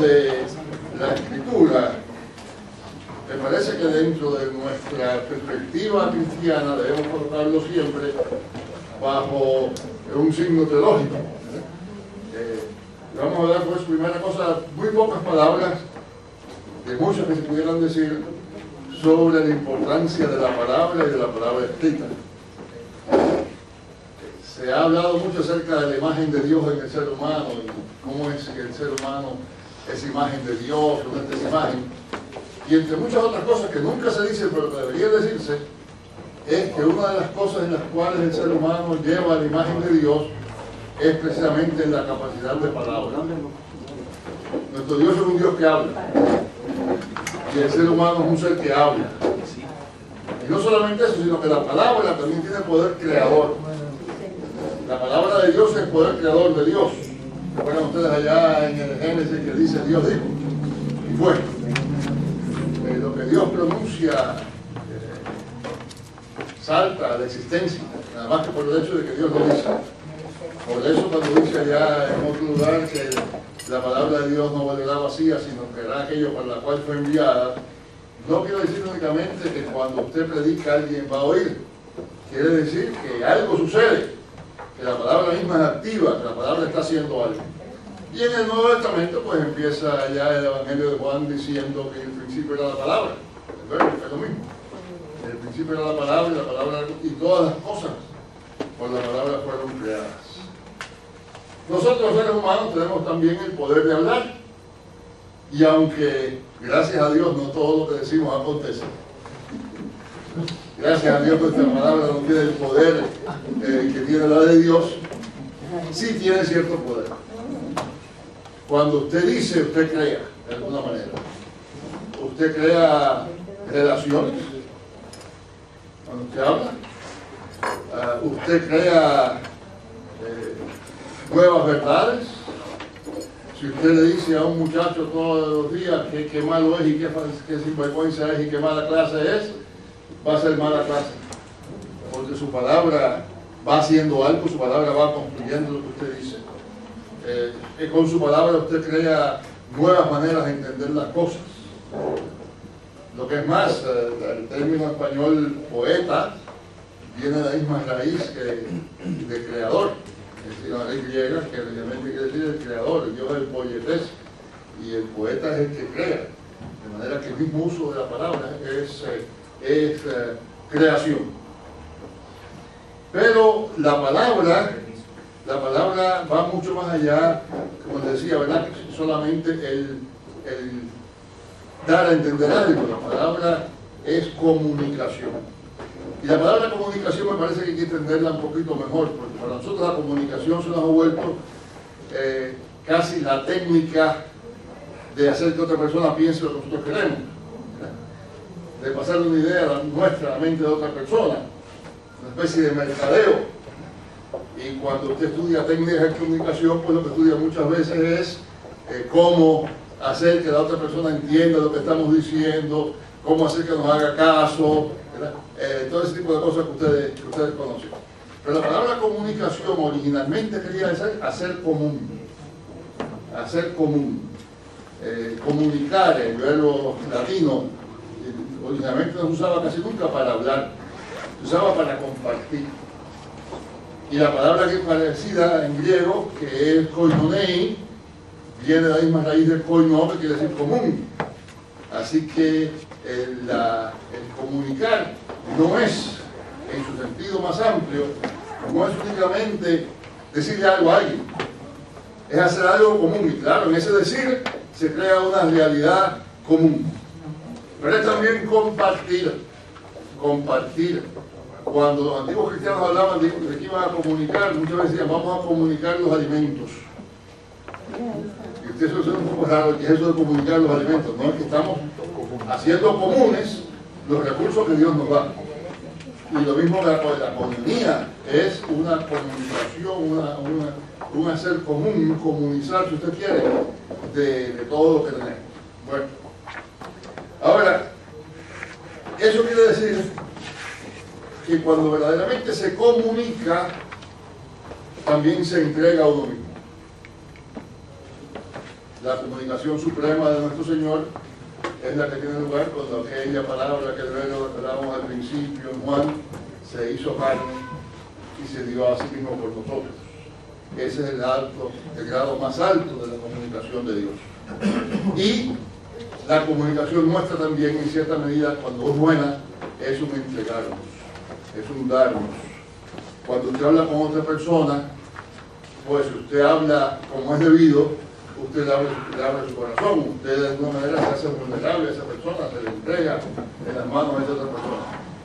hablamos de la Escritura, me parece que dentro de nuestra perspectiva cristiana debemos colocarlo siempre bajo un signo teológico. Vamos a hablar, pues, primera cosa, muy pocas palabras, de muchas que se pudieran decir, sobre la importancia de la palabra y de la palabra escrita. Se ha hablado mucho acerca de la imagen de Dios en el ser humano y cómo es que el ser humano es imagen de Dios, no es imagen. Y entre muchas otras cosas que nunca se dicen, pero que debería decirse, es que una de las cosas en las cuales el ser humano lleva la imagen de Dios es precisamente en la capacidad de palabra. Nuestro Dios es un Dios que habla. Y el ser humano es un ser que habla. Y no solamente eso, sino que la palabra también tiene poder creador. La palabra de Dios es el poder creador de Dios. Recuerdan ustedes allá en el Génesis que dice Dios dijo y fue. Lo que Dios pronuncia salta a la existencia, nada más que por el hecho de que Dios lo dice. Por eso cuando dice allá en otro lugar que la palabra de Dios no volverá vacía, sino que hará aquello para la cual fue enviada, no quiere decir únicamente que cuando usted predica alguien va a oír. Quiere decir que algo sucede, que la palabra misma es activa, que la palabra está haciendo algo. Y en el Nuevo Testamento pues empieza ya el Evangelio de Juan diciendo que el principio era la palabra. El verbo es lo mismo. El principio era la palabra y todas las cosas por la palabra fueron creadas. Nosotros los seres humanos tenemos también el poder de hablar. Y aunque, gracias a Dios, no todo lo que decimos acontece. Gracias a Dios nuestra palabra no tiene el poder que tiene la de Dios. Sí tiene cierto poder. Cuando usted dice, usted crea, de alguna manera. Usted crea relaciones. Cuando usted habla. Usted crea nuevas verdades. Si usted le dice a un muchacho todos los días que malo es y que sinvergüenza es y que mala clase es, va a ser mala clase. Porque su palabra va haciendo algo, su palabra va construyendo lo que usted dice. Con su palabra usted crea nuevas maneras de entender las cosas. Lo que es más, el término español poeta viene de la misma raíz que de creador. Es decir, la raíz griega que realmente quiere decir el creador, el dios del poietes, y el poeta es el que crea. De manera que el mismo uso de la palabra es creación. Pero la palabra va mucho más allá, como les decía, ¿verdad? Solamente el dar a entender algo. La palabra es comunicación. Y la palabra comunicación me parece que hay que entenderla un poquito mejor, porque para nosotros la comunicación se nos ha vuelto casi la técnica de hacer que otra persona piense lo que nosotros queremos, de pasarle una idea nuestra a la mente de otra persona, una especie de mercadeo. Y cuando usted estudia técnicas de comunicación, pues lo que estudia muchas veces es cómo hacer que la otra persona entienda lo que estamos diciendo, cómo hacer que nos haga caso, todo ese tipo de cosas que ustedes conocen. Pero la palabra comunicación originalmente quería decir hacer común. Hacer común. Comunicar, el verbo latino, originalmente no se usaba casi nunca para hablar, se usaba para compartir. Y la palabra que es parecida en griego, que es koinonei, viene de la misma raíz del koino, que quiere decir común. Así que el comunicar no es, en su sentido más amplio, no es únicamente decirle algo a alguien, es hacer algo común. Y claro, en ese decir se crea una realidad común. Pero es también compartir. Cuando los antiguos cristianos hablaban de que iban a comunicar, muchas veces decían, vamos a comunicar los alimentos. Y ustedes se un poco raro, ¿qué es eso de comunicar los alimentos? No, es que estamos haciendo comunes los recursos que Dios nos da. Y lo mismo la comunidad es una comunicación, un hacer común, un comunizar, si usted quiere, de todo lo que tenemos. Bueno, ahora, eso quiere decir que cuando verdaderamente se comunica, también se entrega a uno mismo. La comunicación suprema de nuestro Señor es la que tiene lugar cuando aquella palabra que hablábamos al principio en Juan se hizo carne y se dio a sí mismo por nosotros. Ese es el grado más alto de la comunicación de Dios. Y la comunicación nuestra también, en cierta medida, cuando es buena, es un entregarnos, es un darnos. Cuando usted habla con otra persona, pues usted habla como es debido, usted le abre su corazón, usted de alguna manera se hace vulnerable a esa persona, se le entrega en las manos de esa otra persona.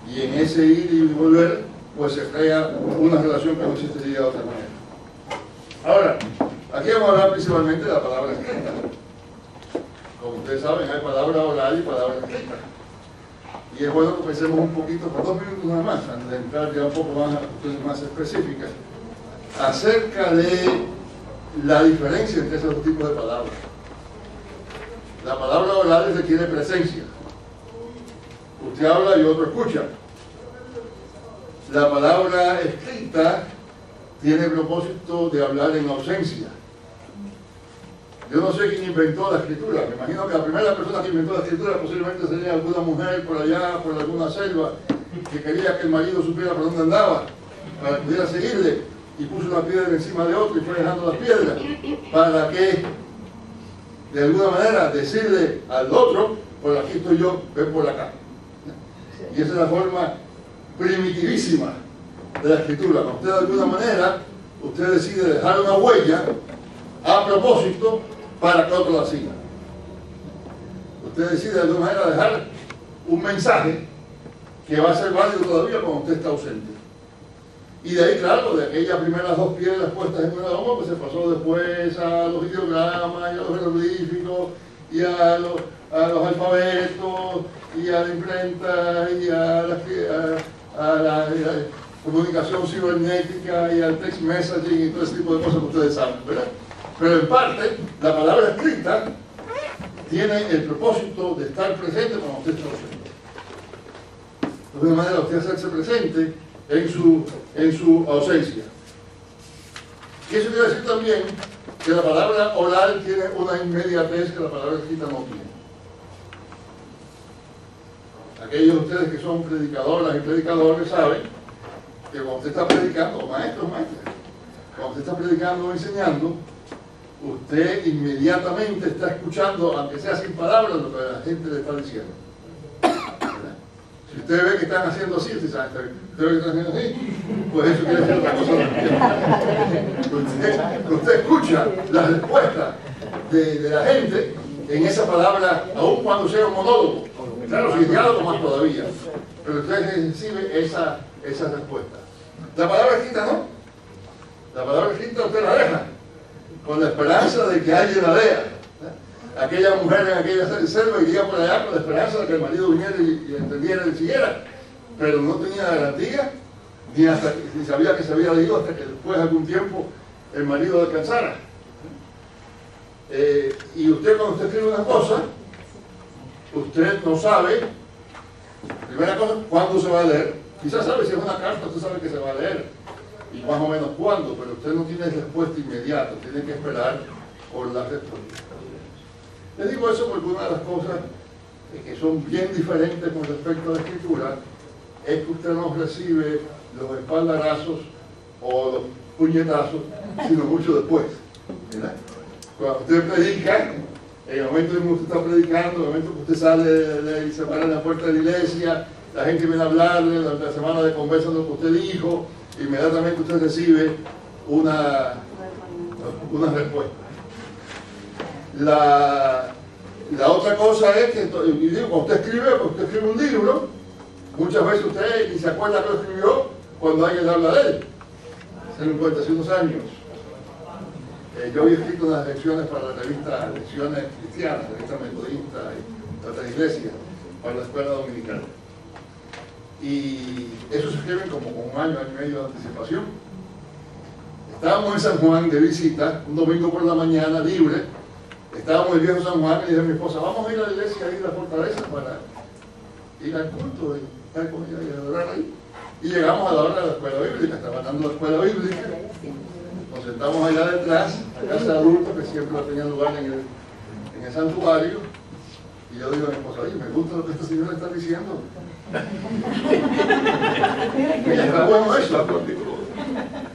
Y en ese ir y volver, pues se crea una relación que no existiría de otra manera. Ahora, aquí vamos a hablar principalmente de la palabra escrita. Como ustedes saben, hay palabra oral y palabra escrita. Y es bueno que pensemos un poquito, por 2 minutos nada más, antes de entrar ya un poco más a cuestiones más específicas, acerca de la diferencia entre esos dos tipos de palabras. La palabra oral requiere presencia. Usted habla y otro escucha. La palabra escrita tiene el propósito de hablar en ausencia. Yo no sé quién inventó la escritura. Me imagino que la primera persona que inventó la escritura posiblemente sería alguna mujer por allá, por alguna selva, que quería que el marido supiera por dónde andaba, para que pudiera seguirle, y puso una piedra encima de otra y fue dejando las piedras, para que, de alguna manera, decirle al otro, por aquí estoy yo, ven por acá. Y esa es la forma primitivísima de la escritura. Cuando usted de alguna manera, usted decide dejar una huella a propósito para que otro la siga. Usted decide de alguna manera dejar un mensaje que va a ser válido todavía cuando usted está ausente. Y de ahí, claro, de aquellas primeras 2 piedras puestas en una loma, pues se pasó después a los ideogramas, y a los jeroglíficos, y a los alfabetos, y a la imprenta, y a la comunicación cibernética, y al text messaging, y todo ese tipo de cosas que ustedes saben, ¿verdad? Pero en parte, la palabra escrita tiene el propósito de estar presente cuando usted está ausente. De alguna manera, usted hacerse presente en su ausencia. Y eso quiere decir también que la palabra oral tiene una inmediatez que la palabra escrita no tiene. Aquellos de ustedes que son predicadoras y predicadores saben que cuando usted está predicando, o maestros, cuando usted está predicando o enseñando, usted inmediatamente está escuchando, aunque sea sin palabras, lo que la gente le está diciendo. Si usted ve que están haciendo así, usted sabe, usted ve que están haciendo así, pues eso quiere decir otra cosa también. Usted escucha la respuesta de la gente en esa palabra, aun cuando sea un monólogo. Claro, si es diálogo más todavía. Pero usted recibe esa respuesta. La palabra escrita no. La palabra escrita usted la deja, con la esperanza de que alguien la lea. Aquella mujer en aquella selva iría por allá con la esperanza de que el marido viniera y entendiera y siguiera, pero no tenía garantía, ni sabía que se había leído hasta que después de algún tiempo el marido descansara. Y usted, cuando usted escribe una cosa, usted no sabe, primera cosa, cuándo se va a leer. Quizás sabe si es una carta, usted sabe que se va a leer, y más o menos cuándo, pero usted no tiene respuesta inmediata, tiene que esperar por la respuesta. Les digo eso porque una de las cosas que son bien diferentes con respecto a la escritura es que usted no recibe los espaldarazos o los puñetazos, sino mucho después, ¿verdad? Cuando usted predica, en el momento en que usted está predicando, en el momento que usted sale y se para en la puerta de la iglesia, la gente viene a hablarle, durante la semana de conversa lo que usted dijo, inmediatamente usted recibe una respuesta. La otra cosa es que, y digo, cuando usted escribe un libro, muchas veces usted ni se acuerda que lo escribió cuando alguien le habla de él. Hace 51 años. Yo había escrito unas lecciones para la revista Lecciones Cristianas, revista metodista y otras iglesias, para la escuela dominical. Y eso se escribe como con 1 año, 1 año y medio de anticipación. Estábamos en San Juan de visita, un domingo por la mañana, libre. Estábamos en el viejo San Juan y dije a mi esposa, vamos a ir a la iglesia, a ir a la fortaleza para ir al culto y estar con ella y adorar ahí. Y llegamos a la hora de la escuela bíblica, estaba dando la escuela bíblica. Nos sentamos allá detrás, la casa de adultos, que siempre tenía lugar en el santuario, y yo digo a mi esposa, oye, me gusta lo que esta señora está diciendo. Mira, está bueno eso.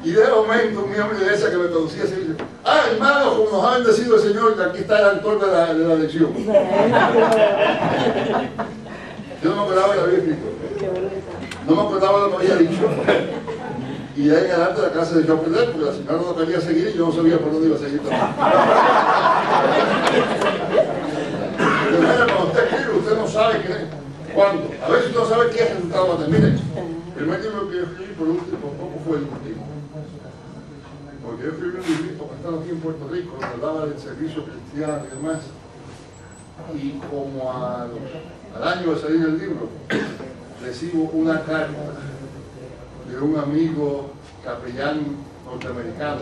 Y de momento un miembro de la iglesia que me conocía se dice, ah, hermano, como nos ha bendecido el Señor, que aquí está el autor de la lección. Yo no me acordaba que lo había escrito. No me acordaba lo que había dicho. Y de ahí en adelante la clase se echó a perder porque la señora no quería seguir y yo no sabía por dónde iba a seguir también. De manera, cuando usted escribe, usted no sabe cuándo. A veces usted no sabe qué resultado va a tener. Mire, el primer libro que yo escribí por último, poco fue el último. Porque yo escribí un librito que estaba aquí en Puerto Rico, que hablaba del servicio cristiano y demás. Y como al año de salir el libro, recibo una carta de un amigo capellán norteamericano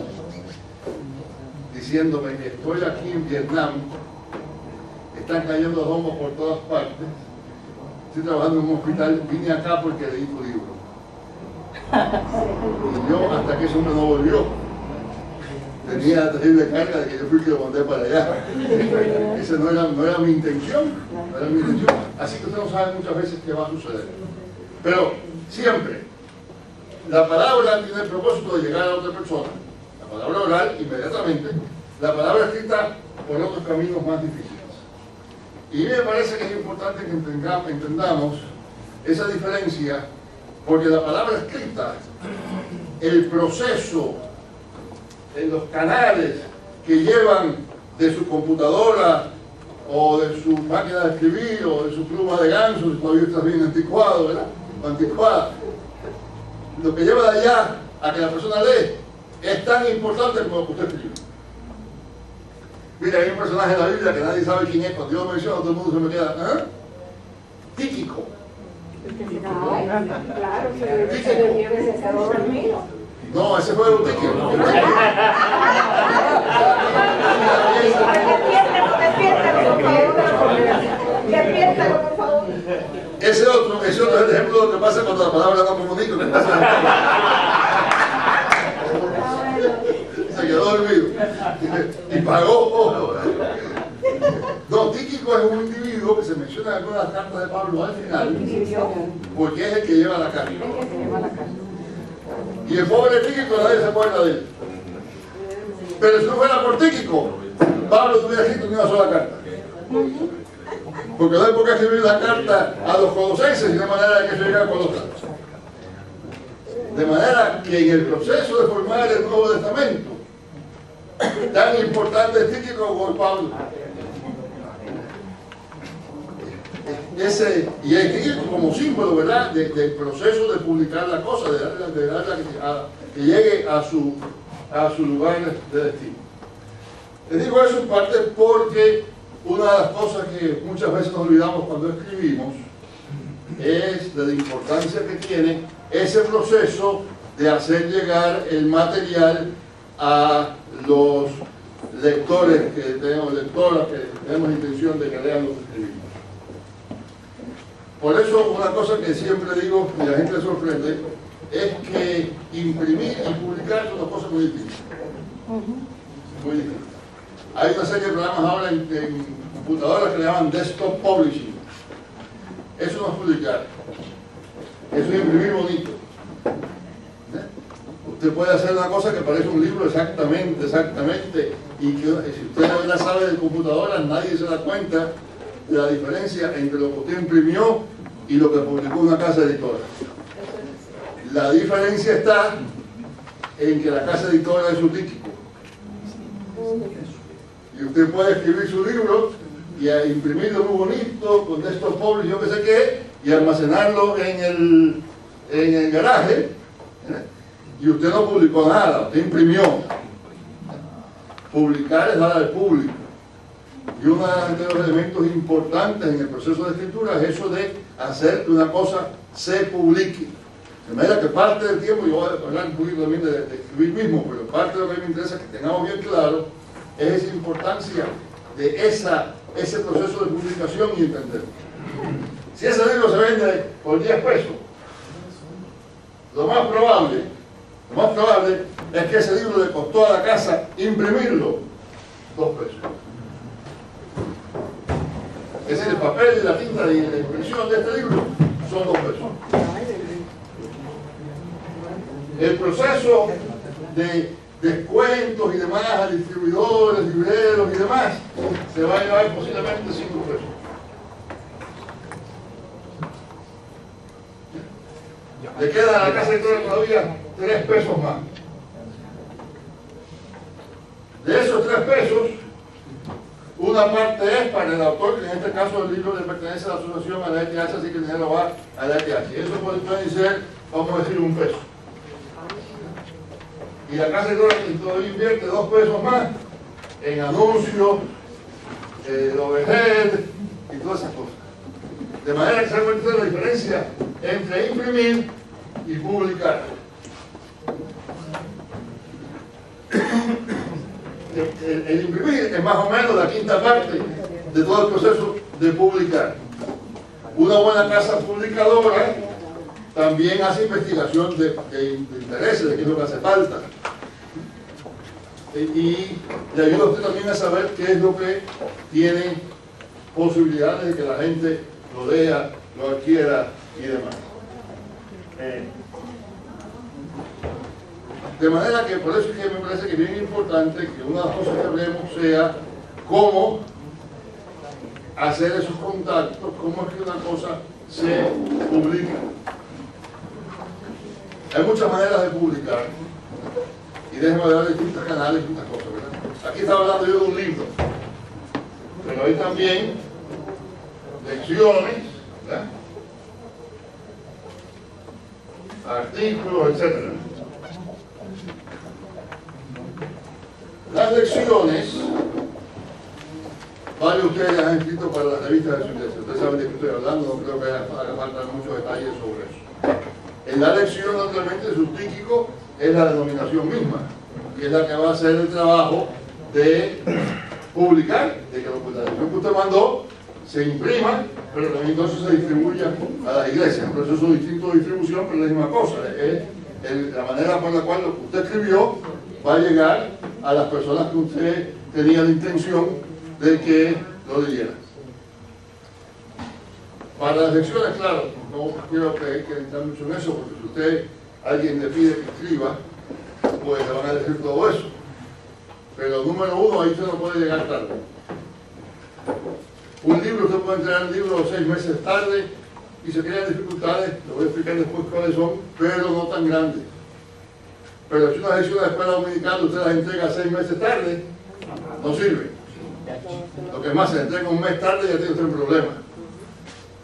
diciéndome que estoy aquí en Vietnam, están cayendo bombas por todas partes, estoy trabajando en un hospital, vine acá porque leí tu libro. Y yo, hasta que ese hombre no volvió, tenía la terrible carga de que yo fui que lo mandé para allá. Esa no era mi intención, no era mi intención. Así que usted no sabe muchas veces qué va a suceder. Pero siempre, la palabra tiene el propósito de llegar a otra persona. La palabra oral, inmediatamente. La palabra escrita, por otros caminos más difíciles. Y me parece que es importante que entendamos esa diferencia, porque la palabra escrita, el proceso en los canales que llevan de su computadora o de su máquina de escribir o de su pluma de ganso, si todavía está bien anticuado, ¿verdad? Anticuada. Lo que lleva de allá a que la persona lee es tan importante como lo que usted escribe. Mira, hay un personaje de la Biblia que nadie sabe quién es, cuando yo lo menciono todo el mundo se me queda, ¿eh? Tíquico. Claro, se quedó dormido. No, ese fue un Tíquico. Despiértalo, por favor. Ese otro es el ejemplo de lo que pasa cuando la palabra no comunica. Se quedó dormido y pagó. No, Tíquico es un individuo que se menciona en algunas cartas de Pablo al final, porque es el que lleva la carta. Y el pobre Tíquico nadie se acuerda de él. Pero si no fuera por Tíquico, Pablo tuviera escrito ni una sola carta. Porque no hay por qué escribir la carta a los colosenses de manera que se llegue a Colosas. De manera que en el proceso de formar el Nuevo Testamento, tan importante es Tíquico como Pablo. Y hay Tíquico como símbolo, ¿verdad?, del proceso de publicar la cosa, de darla que llegue a su lugar de destino. Les digo eso en parte porque una de las cosas que muchas veces nos olvidamos cuando escribimos es de la importancia que tiene ese proceso de hacer llegar el material a los lectores que tenemos, lectoras que tenemos intención de que lean lo que escribimos. Por eso una cosa que siempre digo y la gente le sorprende es que imprimir y publicar son dos cosas muy difíciles. Muy difíciles. Hay una serie de programas ahora en computadoras que le llaman desktop publishing. Eso no es publicar. Eso es imprimir bonito. Usted puede hacer una cosa que parece un libro exactamente, y que si usted no la sabe de computadoras, nadie se da cuenta de la diferencia entre lo que usted imprimió y lo que publicó una casa editora. La diferencia está en que la casa editora es su Tíquico. Y usted puede escribir su libro y imprimirlo muy bonito, con estos publish, yo que sé qué, y almacenarlo en el garaje, y usted no publicó nada, usted imprimió. Publicar es dar al público. Y uno de los elementos importantes en el proceso de escritura es eso de hacer que una cosa se publique. De manera que parte del tiempo, yo voy a hablar un poquito también de escribir mismo, pero parte de lo que me interesa que tengamos bien claro es esa importancia de ese proceso de publicación y entenderlo. Si ese libro se vende por 10 pesos, lo más probable es que ese libro le costó a la casa imprimirlo 2 pesos. Es decir, el papel y la tinta y la impresión de este libro son 2 pesos. El proceso de descuentos y demás a distribuidores, libreros y demás se va a llevar posiblemente 5 pesos. Le queda a la casa editorial todavía 3 pesos más. De esos 3 pesos, una parte es para el autor, que en este caso el libro le pertenece a la asociación, a la ETH, así que el dinero va a la ETH. Y eso puede ser, vamos a decir, 1 peso. Y la casa editorial todavía invierte 2 pesos más en anuncios, overhead y todas esas cosas. De manera que se va a encontrar la diferencia entre imprimir y publicar. El imprimir es más o menos la quinta parte de todo el proceso de publicar. Una buena casa publicadora también hace investigación de intereses, de qué es lo que hace falta. Y le ayuda a usted también a saber qué es lo que tiene posibilidades de que la gente lo lea, lo adquiera y demás. De manera que por eso es que me parece que es bien importante que una de las cosas que hablemos sea cómo hacer esos contactos, cómo es que una cosa se publica. Hay muchas maneras de publicar y déjenme hablar de distintos canales y distintas cosas, ¿verdad? Aquí estaba hablando yo de un libro, pero hay también lecciones, ¿verdad? Artículos, etc. Las lecciones, varios de ustedes han escrito para las revistas de su iglesia. Ustedes saben de qué estoy hablando, no creo que haga falta muchos detalles sobre eso. En la lección, naturalmente, su típico es la denominación misma, y es la que va a hacer el trabajo de publicar, de que la lección que usted mandó se imprima, pero también entonces se distribuya a las iglesias. Un proceso distinto de distribución, pero es la misma cosa. Es la manera por la cual lo que usted escribió va a llegar a las personas que usted tenía la intención de que lo leyeran. Para las lecciones, claro, no quiero que hay que entrar mucho en eso, porque si usted, alguien le pide que escriba, pues le van a decir todo eso. Pero número 1, ahí usted no puede llegar tarde. Un libro, usted puede entregar el libro 6 meses tarde y se crean dificultades, le voy a explicar después cuáles son, pero no tan grandes. Pero si una lección de la escuela dominical usted las entrega 6 meses tarde, no sirve. Lo que más se entrega 1 mes tarde ya tiene usted un problema.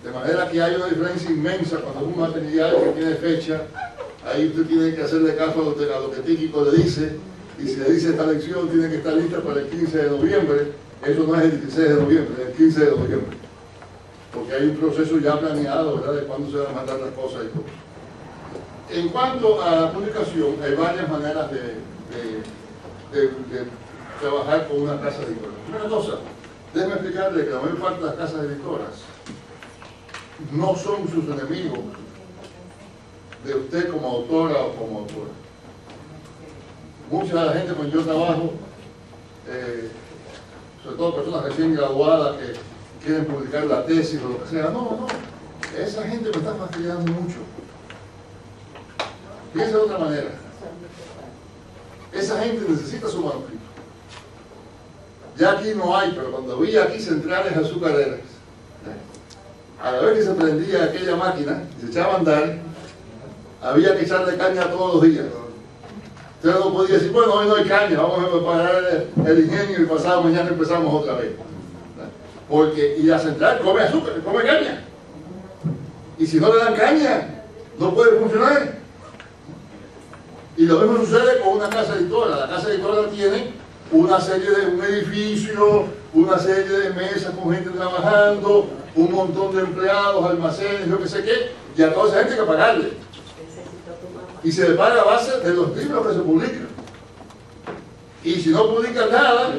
De manera que hay una diferencia inmensa cuando es un material que tiene fecha, ahí usted tiene que hacerle caso a lo que Tíquico le dice, y si le dice esta lección tiene que estar lista para el 15 de noviembre, eso no es el 16 de noviembre, es el 15 de noviembre. Porque hay un proceso ya planeado, ¿verdad?, de cuándo se van a mandar las cosas y todo. En cuanto a la publicación, hay varias maneras de trabajar con una casa editora. Primera cosa, déjeme explicarle que la mayor parte de las casas editoras no son sus enemigos de usted como autora o como autora. Mucha de la gente con yo trabajo, sobre todo personas recién graduadas que quieren publicar la tesis o lo que sea, no, esa gente me está fastidiando mucho. Piensa de otra manera. Esa gente necesita su manuscrito. Ya aquí no hay, pero cuando había aquí centrales azucareras, a la vez que se prendía aquella máquina y se echaba a andar, había que echarle caña todos los días. Usted no podía decir, bueno, hoy no hay caña, vamos a preparar el ingenio y pasado mañana empezamos otra vez. Porque, y la central come azúcar, come caña. Y si no le dan caña, no puede funcionar. Y lo mismo sucede con una casa editora. La casa editora tiene una serie de un edificio, una serie de mesas con gente trabajando, un montón de empleados, almacenes, yo que sé qué, y a toda esa gente hay que pagarle. Y se le paga a base de los libros que se publican. Y si no publican nada,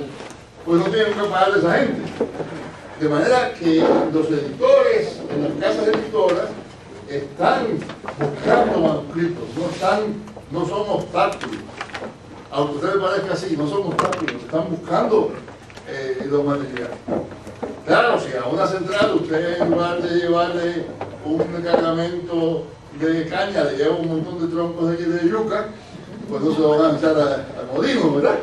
pues no tienen que pagarle a esa gente. De manera que los editores en las casas editoras están buscando manuscritos, no son obstáculos. Aunque a usted le parezca así, no son obstáculos, están buscando los materiales. Claro, si a una central usted en lugar de llevarle un cargamento de caña, le lleva un montón de troncos de yuca, pues no se lo van a echar al molino, ¿verdad?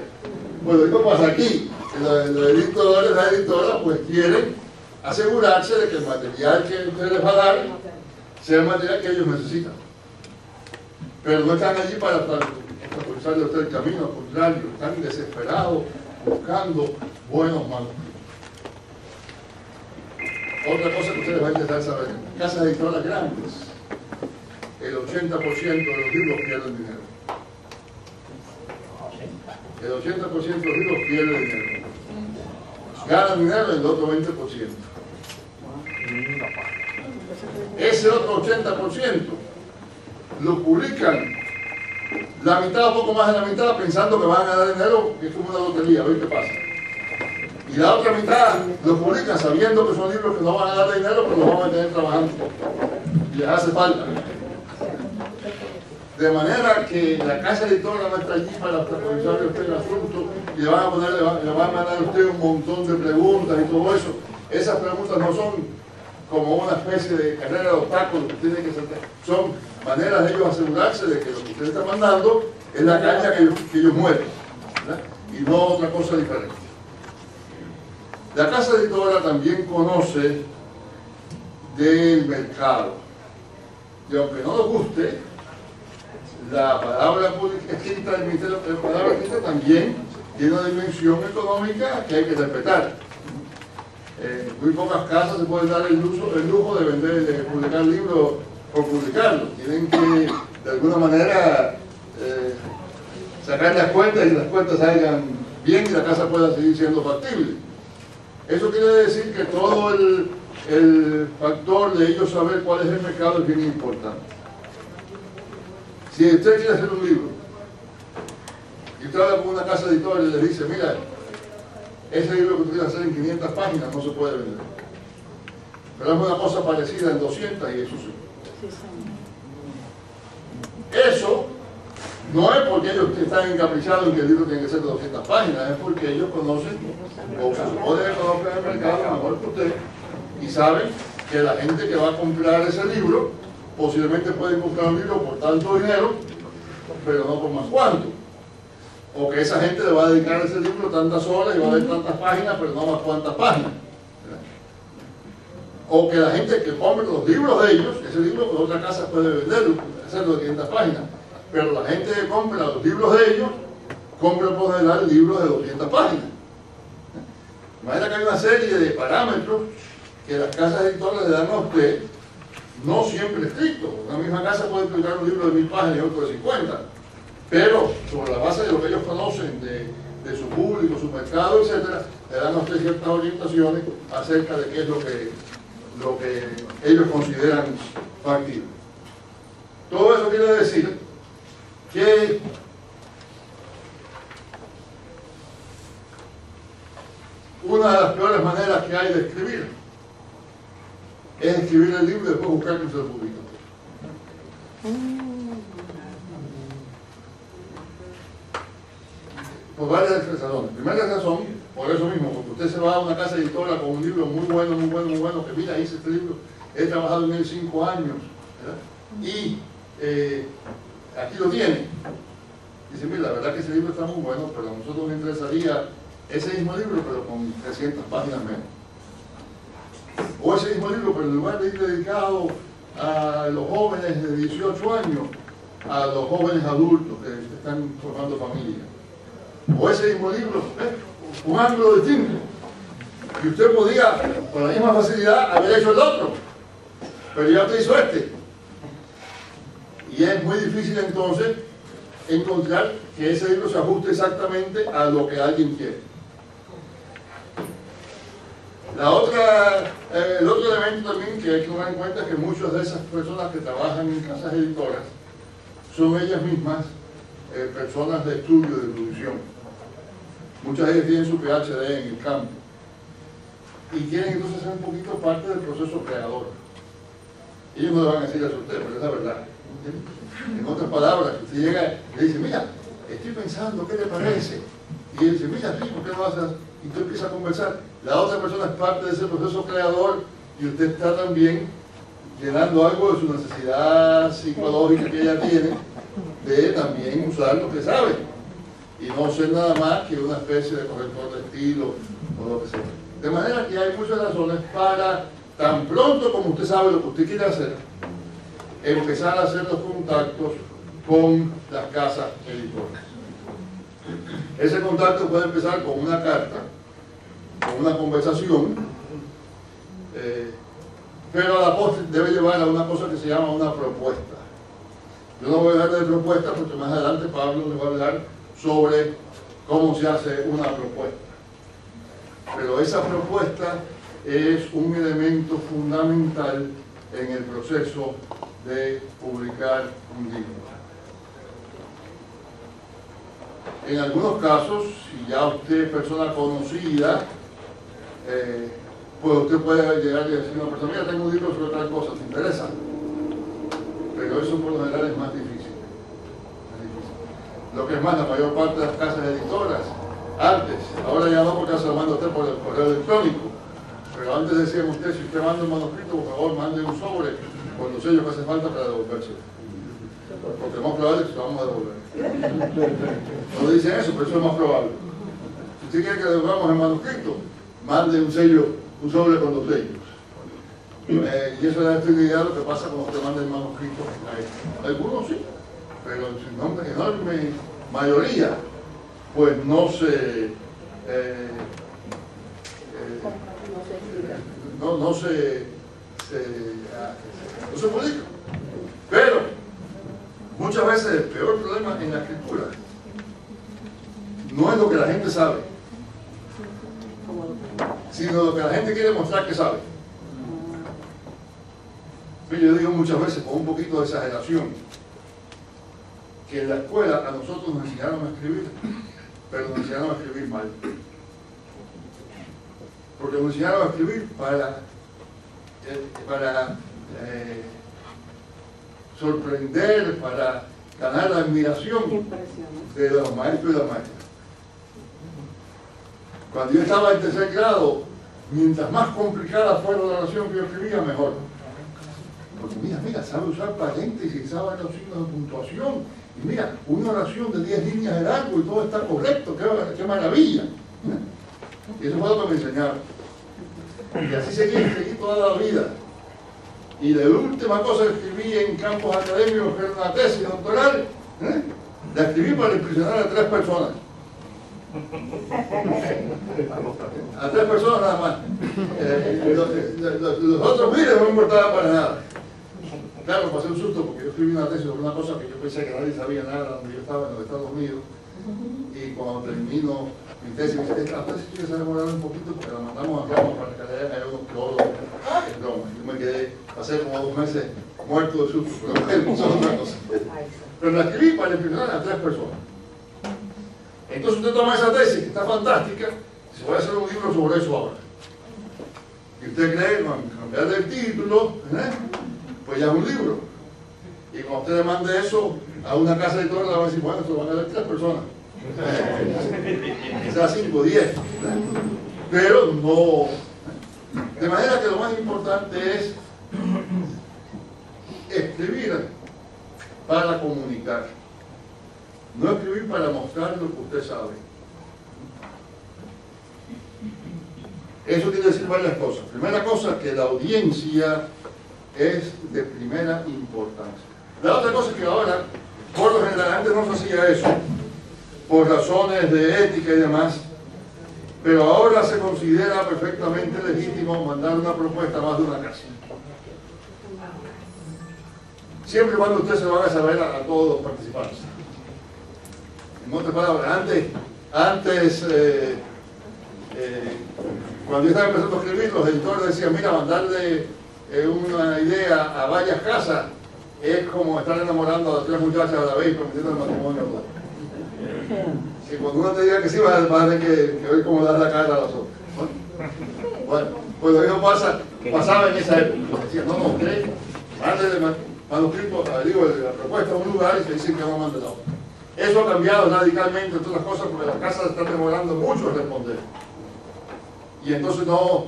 Bueno, ¿qué pasa aquí? Los editores, las editoras, pues quieren asegurarse de que el material que usted les va a dar sea el material que ellos necesitan. Pero no están allí para obstaculizarle a usted el camino, al contrario, están desesperados buscando buenos manuscritos. Otra cosa que ustedes van a intentar saber, casas editoras grandes, el 80% de los libros pierden dinero. El 80% de los libros pierden dinero. Ganan dinero el otro 20%. Ese otro 80% lo publican la mitad o poco más de la mitad pensando que van a ganar dinero, que es como una lotería, a ver qué pasa. Y la otra mitad lo publican sabiendo que son libros que no van a dar dinero, pero los van a tener trabajando. Y les hace falta. De manera que la casa editora no está allí para obstaculizarle a usted el asunto y le van a mandar a usted un montón de preguntas y todo eso. Esas preguntas no son como una especie de carrera de obstáculos que tienen que saltar. Son maneras de ellos asegurarse de que lo que usted está mandando es la caña que ellos mueven, ¿verdad? Y no otra cosa diferente. La casa editora también conoce del mercado. Y aunque no nos guste, la palabra escrita del Ministerio, la palabra escrita también tiene una dimensión económica que hay que respetar. Muy pocas casas se pueden dar el lujo de vender, de publicar libros por publicarlos. Tienen que, de alguna manera, sacar las cuentas y las cuentas salgan bien y la casa pueda seguir siendo factible. Eso quiere decir que todo el factor de ellos saber cuál es el mercado es bien importante. Si usted quiere hacer un libro y usted habla con una casa editora y le dice, mira, ese libro que usted quiere hacer en 500 páginas no se puede vender. Pero es una cosa parecida en 200 y eso sí. Eso no es porque ellos están encaprichados en que el libro tiene que ser de 200 páginas, es porque ellos conocen, o se supone que conozcan el mercado mejor que usted, y saben que la gente que va a comprar ese libro posiblemente puede comprar un libro por tanto dinero, pero no por más cuánto. O que esa gente le va a dedicar a ese libro tantas horas y va a ver tantas páginas, pero no más cuántas páginas. O que la gente que compre los libros de ellos, ese libro que otra casa puede venderlo, hacerlo de 500 páginas, pero la gente que compra los libros de ellos, compra por general libros de 200 páginas. De manera que hay una serie de parámetros que las casas editoras le dan a usted, no siempre estrictos. Una misma casa puede publicar un libro de 1000 páginas y otro de 50, pero sobre la base de lo que ellos conocen de su público, su mercado, etc., le dan a usted ciertas orientaciones acerca de qué es lo que ellos consideran factible. Todo eso quiere decir que una de las peores maneras que hay de escribir es escribir el libro y después buscar que se lo publique. Por varias razones. Primera razón, por eso mismo, porque usted se va a una casa editora con un libro muy bueno, que mira, hice este libro, he trabajado en él 5 años, ¿verdad? Y aquí lo tiene. Dice, mira, la verdad que ese libro está muy bueno, pero a nosotros nos interesaría ese mismo libro, pero con 300 páginas menos. O ese mismo libro, pero en lugar de ir dedicado a los jóvenes de 18 años, a los jóvenes adultos que están formando familia. O ese mismo libro, un ángulo distinto. Y usted podía, con la misma facilidad, haber hecho el otro. Pero ya usted hizo este. Y es muy difícil entonces encontrar que ese libro se ajuste exactamente a lo que alguien quiere. El otro elemento también que hay que tomar en cuenta es que muchas de esas personas que trabajan en casas editoras son ellas mismas personas de estudio, de producción. Muchas de ellas tienen su PhD en el campo y quieren entonces ser un poquito parte del proceso creador. Ellos no le van a decir eso a usted, pero es la verdad. En otras palabras, usted llega y le dice, mira, estoy pensando, ¿qué le parece? Y él dice, mira, sí, ¿por qué no haces? Y tú empiezas a conversar La otra persona es parte de ese proceso creador y usted está también llenando algo de su necesidad psicológica que ella tiene de también usar lo que sabe y no ser nada más que una especie de corrector de estilo o lo que sea. De manera que hay muchas razones para, tan pronto como usted sabe lo que usted quiere hacer, empezar a hacer los contactos con las casas editoras. Ese contacto puede empezar con una carta, con una conversación, pero a la postre debe llevar a una cosa que se llama una propuesta. Yo no voy a hablar de propuesta porque más adelante Pablo le va a hablar sobre cómo se hace una propuesta. Pero esa propuesta es un elemento fundamental en el proceso de publicar un libro. En algunos casos, si ya usted es persona conocida, pues usted puede llegar y decir a una persona, mira, tengo un libro sobre tal cosa, ¿te interesa? Pero eso por lo general es más difícil. Lo que es más, la mayor parte de las casas editoras, antes, ahora ya no porque se lo manda usted por el correo electrónico, pero antes decían usted, si usted manda un manuscrito, por favor, mande un sobre con los sellos que hace falta para devolvérselo. Porque es más probable que se lo vamos a devolver. No dicen eso, pero eso es más probable. Si usted quiere que devolvamos el manuscrito, mande un sello, un sobre con los sellos. Y eso da idea de lo que pasa cuando usted manda el manuscrito. Algunos sí, pero en su enorme mayoría, pues no se publica. Pero muchas veces el peor problema en la escritura no es lo que la gente sabe, sino lo que la gente quiere mostrar que sabe. Yo digo muchas veces, con un poquito de exageración, que en la escuela a nosotros nos enseñaron a escribir, pero nos enseñaron a escribir mal. Porque nos enseñaron a escribir para sorprender, para ganar la admiración de los maestros y las maestras. Cuando yo estaba en tercer grado, mientras más complicada fuera la oración que yo escribía, mejor. Porque mira, sabe usar paréntesis, sabe los signos de puntuación. Y mira, una oración de 10 líneas de largo y todo está correcto, qué maravilla. Y eso fue lo que me enseñaron. Y así seguí toda la vida. Y la última cosa que escribí en campos académicos, que era una tesis doctoral, la escribí para impresionar a 3 personas. A 3 personas nada más. Los otros miles no me importaban para nada. Claro, pasé un susto porque yo escribí una tesis sobre una cosa que yo pensé que nadie sabía nada donde yo estaba en los Estados Unidos. Y cuando termino mi tesis, me dice, esta tesis tiene que demorar un poquito porque la mandamos a Roma para que le hagan unos teólogos en Roma. Yo me quedé, pasé como 2 meses muerto de susto, pero bueno, eso es otra cosa. Pero la escribí para impresionar a 3 personas. Entonces usted toma esa tesis, que está fantástica, y se puede hacer un libro sobre eso ahora. Y usted cree, cambiar el título, pues ya es un libro. Y cuando usted le mande eso a una casa editora, le va a decir, bueno, esto lo van a leer 3 personas. Quizás 5, 10. Pero no. De manera que lo más importante es escribir para comunicar. No escribir para mostrar lo que usted sabe. Eso quiere decir varias cosas. Primera cosa, que la audiencia es de primera importancia. La otra cosa es que ahora, por lo general, antes no se hacía eso, por razones de ética y demás, pero ahora se considera perfectamente legítimo mandar una propuesta a más de una casa. Siempre y cuando usted se lo haga saber a todos los participantes. En otras palabras, antes cuando yo estaba empezando a escribir, los editores decían, mira, mandarle una idea a varias casas es como estar enamorando a 3 muchachas a la vez y prometiendo el matrimonio a todas. Y cuando uno te diga que sí, vas a tener que oír cómo das la cara a los otros. Bueno, pues lo mismo pasaba en esa época. Decían, no, usted mándele el manuscrito, la propuesta a un lugar y se dicen que no mande la otra. Eso ha cambiado radicalmente, entre otras cosas, porque las casas están demorando mucho en responder. y entonces no,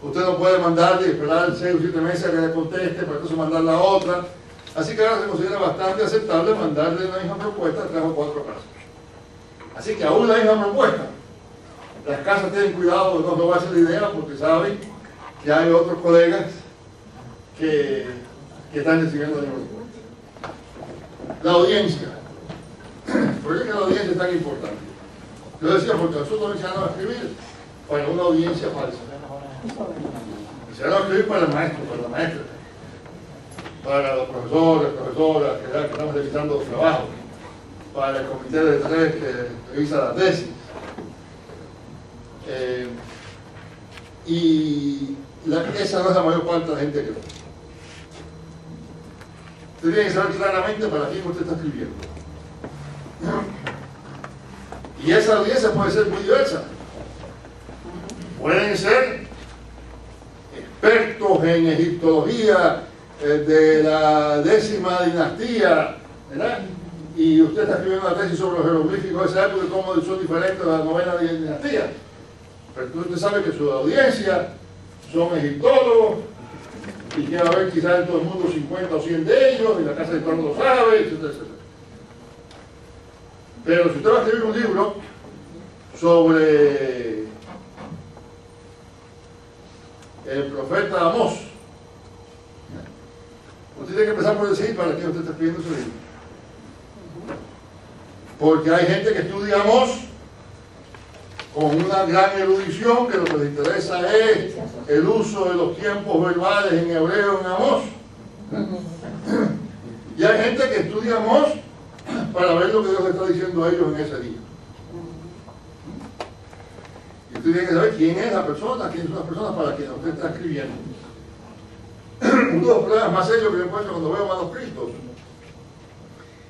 usted no puede mandarle y esperar 6 o 7 meses a que le conteste para entonces mandar la otra. Así que ahora se considera bastante aceptable mandarle la misma propuesta a 3 o 4 casas. Así que aún la misma propuesta, las casas tienen cuidado de no robarse la idea porque saben que hay otros colegas que están recibiendo la misma. La audiencia. ¿Por qué que la audiencia es tan importante? Yo decía, porque nosotros nos enseñaron a escribir para una audiencia falsa. Nos enseñaron a escribir para el maestro, para la maestra, para los profesores, profesoras, que estamos revisando los trabajos, para el comité de 3 que revisa la tesis. Esa no es la mayor parte de la gente que ve. Usted tiene que saber claramente para quién usted está escribiendo. Y esa audiencia puede ser muy diversa. Pueden ser expertos en egiptología de la 10ª dinastía, ¿verdad? Y usted está escribiendo una tesis sobre los jeroglíficos de esa época y cómo son diferentes de la 9ª dinastía. Pero usted sabe que su audiencia son egiptólogos y que va a haber quizás en todo el mundo 50 o 100 de ellos, y la casa de editor no lo sabe, etcétera, etcétera. Pero si usted va a escribir un libro sobre el profeta Amós, usted tiene que empezar por decir para quién usted está escribiendo ese libro. Porque hay gente que estudia Amós con una gran erudición, que lo que les interesa es el uso de los tiempos verbales en hebreo en Amós. Y hay gente que estudia Amós para ver lo que Dios le está diciendo a ellos en ese día. Y usted tiene que saber quién es la persona, quiénes son las personas para quienes usted está escribiendo. Uno de los problemas más serios que yo encuentro cuando veo manuscritos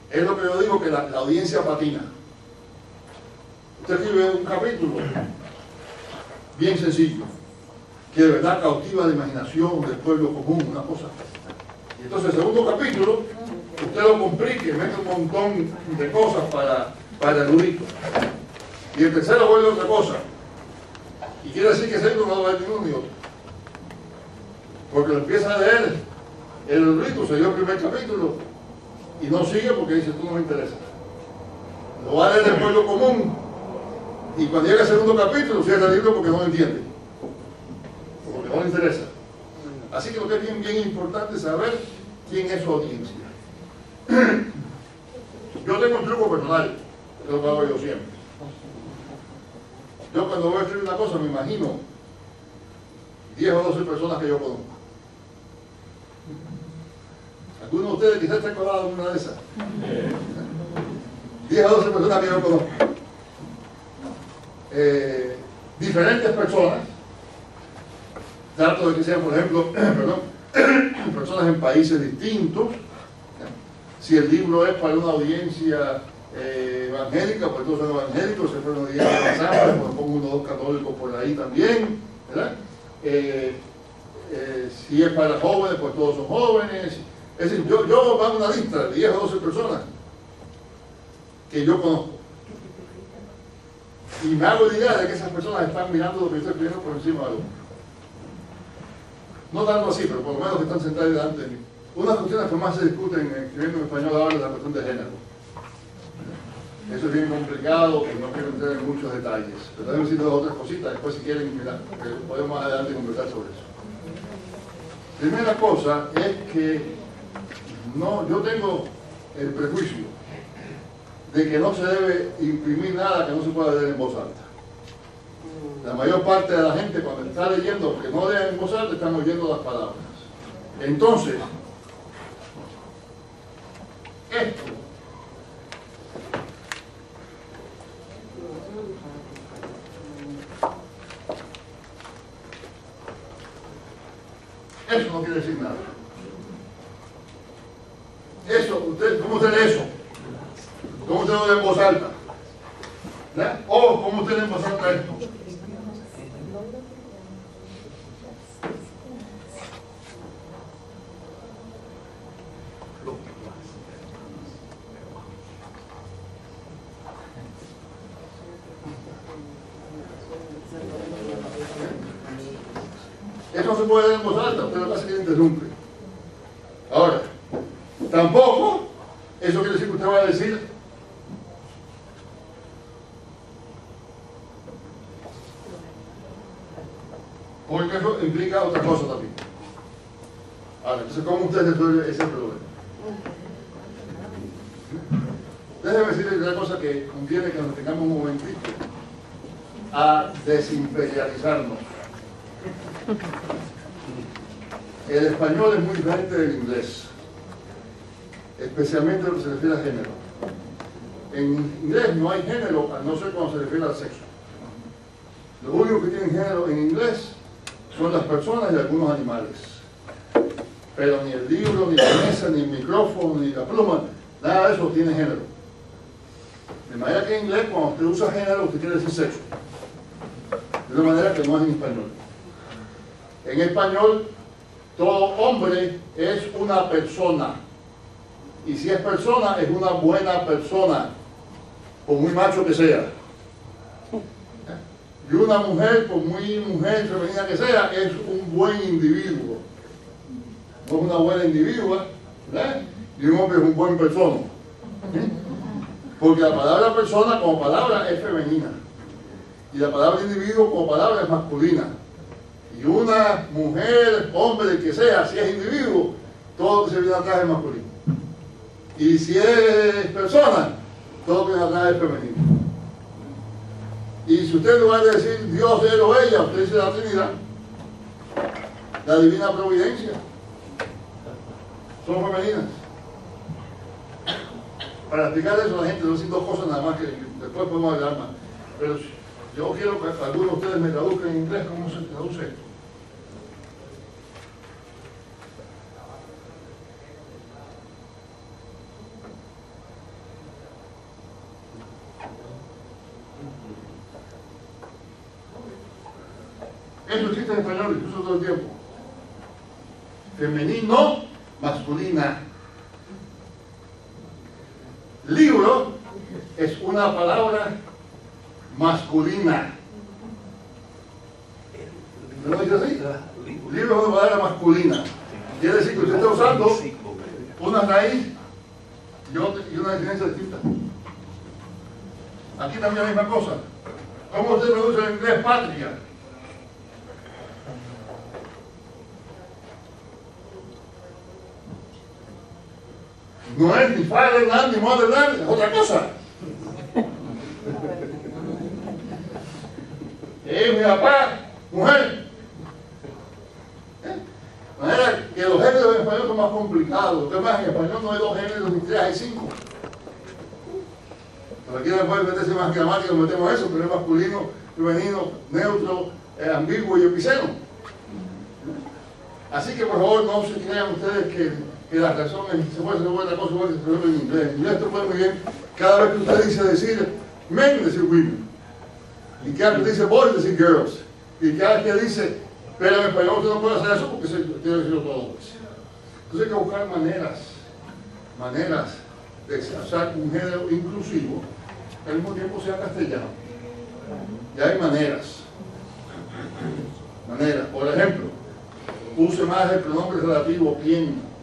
es lo que yo digo, que la audiencia patina. Usted escribe un capítulo bien sencillo, que de verdad cautiva la imaginación del pueblo común, una cosa. Y entonces el segundo capítulo, usted lo complique, mete un montón de cosas para el erudito. Y el tercero vuelve otra cosa. Y quiere decir que ese libro no va a leer ni uno ni otro. Porque lo empieza a leer el erudito, se dio el primer capítulo, y no sigue porque dice, tú no me interesa. Lo va a leer el pueblo común, y cuando llega el segundo capítulo, cierra el libro porque no lo entiende. Porque no le interesa. Así que lo que es bien, bien importante es saber quién es su audiencia. Yo tengo un truco personal, que es lo que hago yo siempre. Yo cuando voy a escribir una cosa me imagino 10 o 12 personas que yo conozco. ¿Alguno de ustedes quizás está colado en una de esas? 10 o 12 personas que yo conozco. Diferentes personas. Trato de que sean, por ejemplo, personas en países distintos. Si el libro es para una audiencia evangélica, pues todos son evangélicos. Si es para una audiencia más pues pongo uno o dos católicos por ahí también, ¿verdad? Si es para jóvenes, pues todos son jóvenes. Es decir, yo hago una lista de 10 o 12 personas que yo conozco. Y me hago la idea de que esas personas están mirando lo que yo estoy escribiendo por encima de uno. No tanto así, pero por lo menos que están sentados delante de mí. Una de las cuestiones que más se discuten escribiendo en español ahora es la cuestión de género. Eso es bien complicado y no quiero entrar en muchos detalles. Pero debo decir dos otras cositas, después si quieren, mira, podemos más adelante conversar sobre eso. Primera cosa es que yo tengo el prejuicio de que no se debe imprimir nada que no se pueda leer en voz alta. La mayor parte de la gente cuando está leyendo, que no leen en voz alta, están oyendo las palabras. Entonces, eso no quiere decir nada. Eso, ¿cómo usted lee eso? ¿Cómo usted lo lee en voz alta? ¿Verdad? O ¿cómo usted lee en voz alta esto? Eso no se puede leer en voz alta, usted lo que hace es que le interrumpe. Ahora, tampoco, eso quiere decir que usted va a decir porque eso implica otra cosa también. Ahora, entonces, ¿cómo usted resuelve ese problema? Déjeme decirle una cosa que conviene que nos tengamos un momentito a desimperializarnos. El español es muy diferente del inglés, especialmente en lo que se refiere a género. En inglés no hay género, a no ser cuando se refiere al sexo. Lo único que tiene género en inglés son las personas y algunos animales. Pero ni el libro, ni la mesa, ni el micrófono, ni la pluma, nada de eso tiene género. De manera que en inglés, cuando usted usa género, usted quiere decir sexo. De una manera que no es en español. En español, todo hombre es una persona. Y si es persona, es una buena persona, por muy macho que sea. Y una mujer, por muy mujer femenina que sea, es un buen individuo. No es una buena individua, ¿verdad? Y un hombre es un buen persona. Porque la palabra persona como palabra es femenina. Y la palabra individuo como palabra es masculina. Y una mujer, hombre, el que sea, si es individuo, todo lo que se viene atrás es masculino. Y si es persona, todo lo que viene atrás es femenino. Y si usted en lugar de decir Dios, él o ella, usted dice la Trinidad, la divina providencia, son femeninas. Para explicar eso a la gente, voy a decir dos cosas nada más que después podemos hablar más. Pero yo quiero que algunos de ustedes me traduzcan en inglés cómo se traduce esto. Eso existe en español, incluso todo el tiempo. Femenino, masculina. Libro es una palabra masculina. ¿No lo dice así? Libro es una palabra masculina. Quiere decir que usted está usando una raíz y una diferencia distinta. Aquí también la misma cosa. ¿Cómo usted traduce en inglés patria? No es ni fatherland ni motherland, es otra cosa. Mi papá, mujer. De manera que los géneros en español son más complicados. Además, en español no hay dos géneros ni tres, hay cinco. Pero aquí no puede meterse más gramática, metemos eso, pero es masculino, femenino, neutro, ambiguo y epiceno. Así que por favor no se crean ustedes que la razón es, se puede hacer otra cosa igual que se resuelve en inglés. En inglés esto puede muy bien, cada vez que usted dice decir men, decir women. Y cada vez que dice boys, decir girls. Y cada vez que dice, pero en español usted no puede hacer eso porque se tiene que decirlo todo. Entonces hay que buscar maneras de usar un género inclusivo que al mismo tiempo sea castellano. Y hay maneras. Por ejemplo, use más el pronombre relativo quién.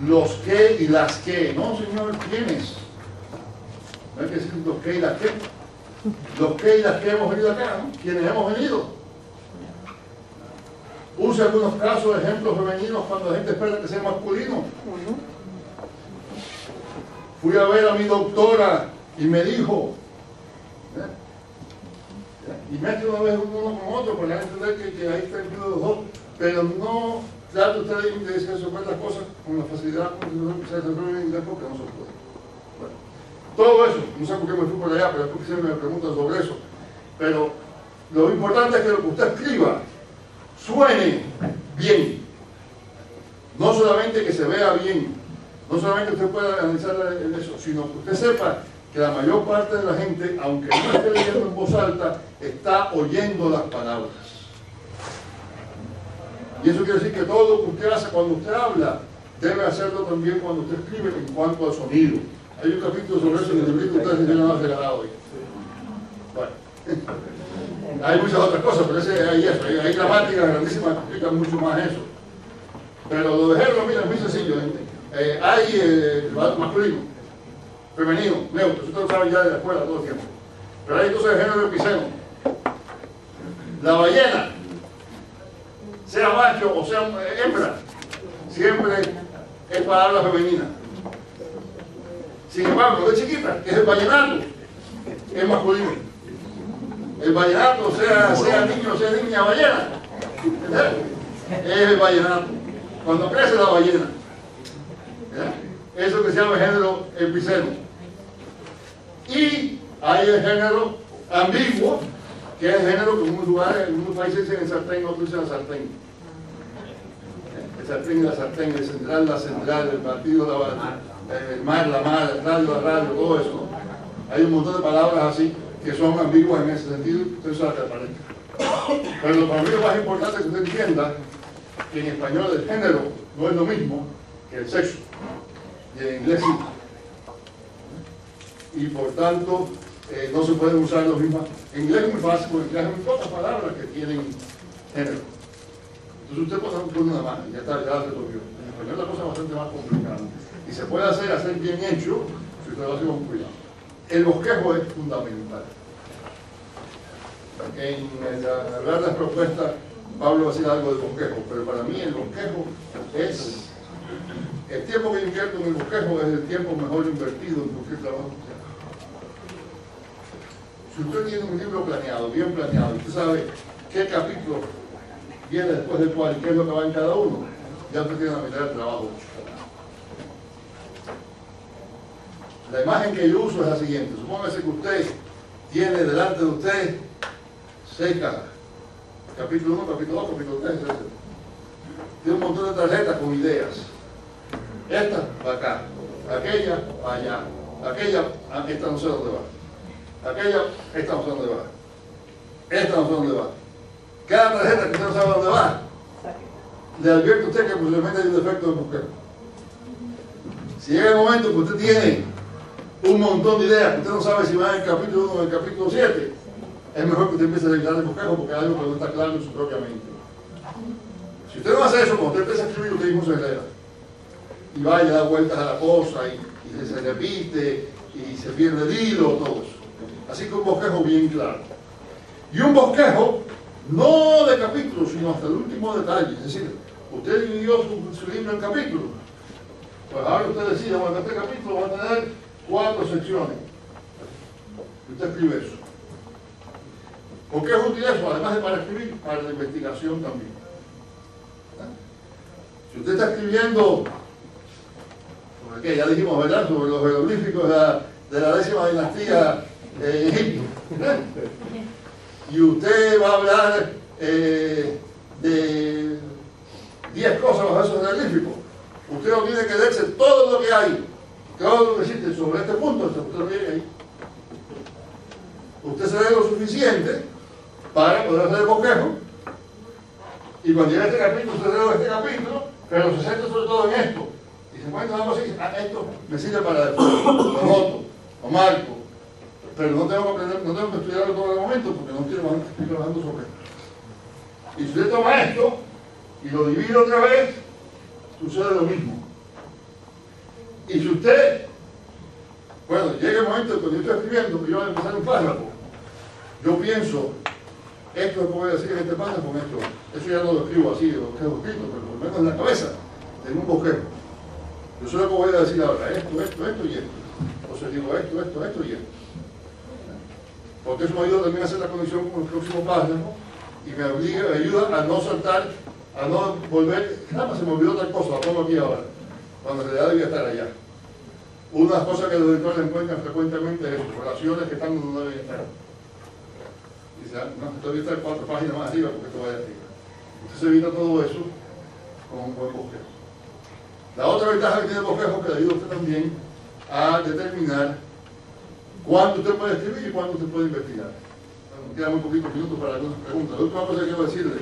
Los que y las que. No, señor, ¿quiénes? No hay que decir los que y las que. Los que y las que hemos venido acá, ¿no? Quienes hemos venido. Use algunos casos, ejemplos femeninos cuando la gente espera que sea masculino. Fui a ver a mi doctora y me dijo, y mete una vez uno con otro para entender que ahí está incluido los dos, pero no trate usted de resolver las cosas con la facilidad con que se resuelven en inglés porque no se puede. Bueno, todo eso, no sé por qué me fui por allá, pero es porque siempre me preguntan sobre eso. Pero lo importante es que lo que usted escriba suene bien. No solamente que se vea bien, no solamente usted pueda analizar eso, sino que usted sepa que la mayor parte de la gente, aunque no esté leyendo en voz alta, está oyendo las palabras. Y eso quiere decir que todo lo que usted hace cuando usted habla, debe hacerlo también cuando usted escribe en cuanto al sonido. Hay un capítulo sobre eso en el libro que ustedes se han regalado hoy. Bueno. Hay muchas otras cosas, pero hay gramáticas grandísimas que explican mucho más eso. Pero lo de género, mira, es muy sencillo. Hay masculino, femenino, neutro, ustedes lo saben ya de la escuela todo el tiempo. Pero hay entonces de género epiceno. La ballena, sea macho o sea hembra, siempre es palabra femenina. Sin embargo, de chiquita, que es el vallenato, es masculino. El vallenato, sea niño o sea niña ballena, es el vallenato. Cuando crece la ballena, eso que se llama género epiceno. Y hay el género ambiguo, que es el género que en unos lugares, en unos países dicen el sartén, otros dicen la sartén. El sartén y la sartén, el central, la central, el partido, el mar, la mar, el radio, la radio, todo eso. Hay un montón de palabras así que son ambiguas en ese sentido, usted sabe que aparece. Pero para mí lo más importante es que usted entienda que en español el género no es lo mismo que el sexo, y en inglés sí. Y por tanto, no se pueden usar los mismos. En inglés es muy fácil, porque en inglés hay muy pocas palabras que tienen género. Entonces usted pone una mano y ya está, ya se resolvió. En español la cosa es bastante más complicada. Y se puede hacer bien hecho, si usted lo hace con cuidado. El bosquejo es fundamental. En hablar de las propuestas, Pablo va a decir algo del bosquejo, pero para mí el bosquejo es... El tiempo que invierto en el bosquejo es el tiempo mejor invertido en cualquier trabajo social. Si usted tiene un libro planeado, bien planeado, y usted sabe qué capítulo viene después del cual y qué es lo que va en cada uno, ya usted tiene la mitad del trabajo. La imagen que yo uso es la siguiente. Supóngase que usted tiene delante de usted 6 cajas. Capítulo 1, capítulo 2, capítulo 3, etc. Tiene un montón de tarjetas con ideas. Esta va acá, aquella va allá, aquella, esta no sé dónde va. Aquella, esta no sé dónde va. Esta no sé dónde va. Cada tarjeta que usted no sabe dónde va, le advierto a usted que posiblemente hay un defecto de bosquejo. Si llega el momento que usted tiene un montón de ideas, que usted no sabe si va en el capítulo 1 o en el capítulo 7, es mejor que usted empiece a revisar el bosquejo porque hay algo que no está claro en su propia mente. Si usted no hace eso, cuando usted empieza a escribir, usted mismo se lea. Y va y da vueltas a la cosa y se repite y se pierde el hilo, todo eso. Así que un bosquejo bien claro. Y un bosquejo no de capítulos, sino hasta el último detalle. Es decir, usted dividió su libro en capítulos. Pues ahora usted decide, bueno, este capítulo va a tener 4 secciones. Y usted escribe eso. ¿Por qué es útil eso? Además de para escribir, para la investigación también. Si usted está escribiendo sobre qué, ya dijimos, ¿verdad? Sobre los jeroglíficos de la 10ª dinastía en Egipto. Y usted va a hablar de 10 cosas bajo esos jeroglíficos. Usted no tiene que leerse todo lo que hay, todo lo que existe sobre este punto, usted lo tiene ahí. Usted se lee lo suficiente para poder hacer el bosquejo, y cuando llegue este capítulo, usted lee este capítulo, pero se centra sobre todo en esto. Y se encuentra algo así, esto me sirve para después, lo noto, lo marco, pero no tengo que aprender, no tengo que estudiarlo todo el momento, porque no quiero estoy trabajando sobre esto. Y si usted toma esto, y lo divide otra vez, sucede lo mismo. Y si usted, bueno, llega el momento cuando yo estoy escribiendo, que yo voy a empezar un párrafo, yo pienso, esto es lo que voy a decir en este párrafo con esto. Eso ya no lo escribo así, lo que he escrito, pero por lo menos en la cabeza, tengo un bosquejo. Yo sé lo que voy a decir ahora, esto y esto. O sea, digo esto y esto. Porque eso me ayuda también a hacer la conexión con el próximo párrafo y me ayuda a no saltar, a no volver, se me olvidó tal cosa, la pongo aquí ahora, cuando en realidad debía estar allá. Una de las cosas que los editores encuentran frecuentemente es relaciones que están donde no deben estar. Y dice, no, esto debe estar 4 páginas más arriba porque esto vaya arriba. Entonces se evita todo eso con un buen bosquejo. La otra ventaja que tiene el bosquejo es que le ayuda a usted también a determinar cuánto usted puede escribir y cuánto usted puede investigar. Bueno, quedan muy poquitos minutos para algunas preguntas. La última cosa que quiero decirle,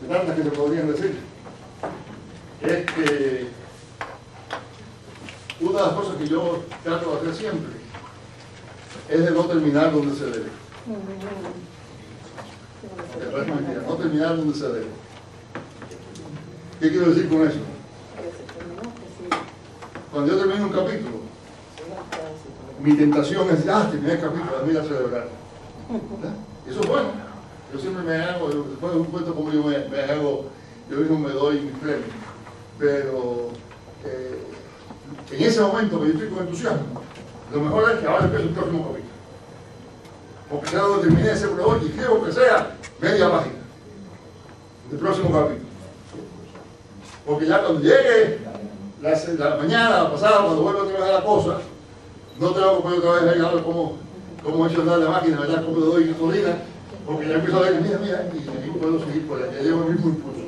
de tantas que se podrían decir, es que una de las cosas que yo trato de hacer siempre es de no terminar donde se debe. Ok, parece mentira. No terminar donde se debe. ¿Qué quiero decir con eso? Cuando yo termino un capítulo, mi tentación es, terminé el capítulo, a mí a celebrar. Y eso es bueno. Yo siempre me hago, después de un cuento como yo me hago, yo mismo me doy mis premios. Pero en ese momento que yo estoy con entusiasmo, lo mejor es que ahora empiezo el próximo capítulo. Porque ya lo terminé ese producto y quiero que sea media página del próximo capítulo. Porque ya cuando llegue la mañana, la pasada, cuando vuelva otra vez a la cosa, no tengo que poner otra vez a ver cómo he hecho andar la máquina, ¿verdad? Cómo le doy gasolina, porque ya empiezo a ver, mira, y puedo seguir por allá, ya llevo el mismo impulso.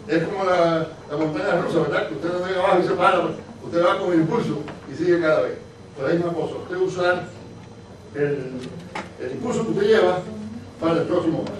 Es como la montaña rusa, ¿verdad? Que usted no llega abajo y se para, usted va con el impulso y sigue cada vez. Pero hay una cosa, usted usa el impulso que usted lleva para el próximo paso.